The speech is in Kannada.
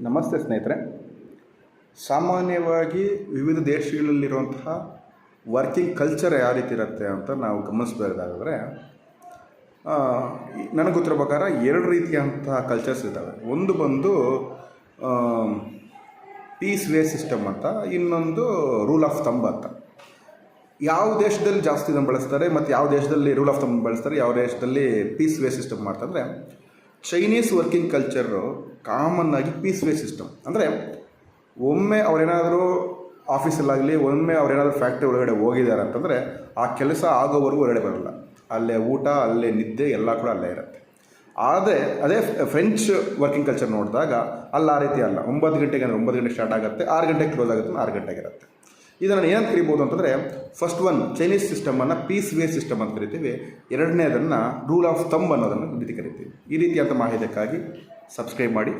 ನಮಸ್ತೆ ಸ್ನೇಹಿತರೆ. ಸಾಮಾನ್ಯವಾಗಿ ವಿವಿಧ ದೇಶಗಳಲ್ಲಿರುವಂತಹ ವರ್ಕಿಂಗ್ ಕಲ್ಚರ್ ಯಾವ ರೀತಿ ಇರುತ್ತೆ ಅಂತ ನಾವು ಗಮನಿಸಬೇಕಾದ್ರೆ ನನಗೆ ಗೊತ್ತಿರೋ ಪ್ರಕಾರ ಎರಡು ರೀತಿಯಂತಹ ಕಲ್ಚರ್ಸ್ ಇದ್ದಾವೆ. ಒಂದು ಬಂದು ಪೀಸ್ ವೇ ಸಿಸ್ಟಮ್ ಅಂತ, ಇನ್ನೊಂದು ರೂಲ್ ಆಫ್ ಥಂಬ್ ಅಂತ. ಯಾವ ದೇಶದಲ್ಲಿ ಜಾಸ್ತಿ ಇದನ್ನು ಬಳಸ್ತಾರೆ ಮತ್ತು ಯಾವ ದೇಶದಲ್ಲಿ ರೂಲ್ ಆಫ್ ಥಂಬ್ ಬಳಸ್ತಾರೆ, ಯಾವ ದೇಶದಲ್ಲಿ ಪೀಸ್ ವೇ ಸಿಸ್ಟಮ್ ಮಾಡ್ತಾರೆ. ಚೈನೀಸ್ ವರ್ಕಿಂಗ್ ಕಲ್ಚರು ಕಾಮನ್ ಆಗಿ ಪೀಸ್ ವೇ ಸಿಸ್ಟಮ್. ಅಂದರೆ ಒಮ್ಮೆ ಅವರೇನಾದರೂ ಆಫೀಸಲ್ಲಾಗಲಿ, ಒಮ್ಮೆ ಅವರೇನಾದರೂ ಫ್ಯಾಕ್ಟ್ರಿ ಒಳಗಡೆ ಹೋಗಿದ್ದಾರೆ ಅಂತಂದರೆ ಆ ಕೆಲಸ ಆಗೋವರೆಗೂ ಹೊರಗಡೆ ಬರೋಲ್ಲ. ಅಲ್ಲೇ ಊಟ, ಅಲ್ಲೇ ನಿದ್ದೆ ಎಲ್ಲ ಕೂಡ ಅಲ್ಲೇ ಇರುತ್ತೆ. ಆದರೆ ಅದೇ ಫ್ರೆಂಚ್ ವರ್ಕಿಂಗ್ ಕಲ್ಚರ್ ನೋಡಿದಾಗ ಅಲ್ಲಿ ಆ ರೀತಿ ಅಲ್ಲ. 9 ಗಂಟೆಗೆ ಅಂದರೆ 9 ಗಂಟೆಗೆ ಸ್ಟಾರ್ಟ್ ಆಗುತ್ತೆ, 6 ಗಂಟೆಗೆ ಕ್ಲೋಸ್ ಆಗುತ್ತೆ, 6 ಗಂಟೆಗೆ ಇರುತ್ತೆ. ಇದನ್ನು ಏನಂತ ಕರಿಬೋದು ಅಂತಂದರೆ, ಫಸ್ಟ್ ಒನ್ ಚೈನೀಸ್ ಸಿಸ್ಟಮನ್ನು ಪೀಸ್ ವೇ ಸಿಸ್ಟಮ್ ಅಂತ ಕರಿತೀವಿ. ಎರಡನೇದನ್ನು ರೂಲ್ ಆಫ್ ಥಂಬ್ ಅನ್ನೋದನ್ನು ರೀತಿ ಕರಿತೀವಿ. ಈ ರೀತಿಯಾದ ಮಾಹಿತಿಯಕ್ಕಾಗಿ ಸಬ್ಸ್ಕ್ರೈಬ್ ಮಾಡಿ.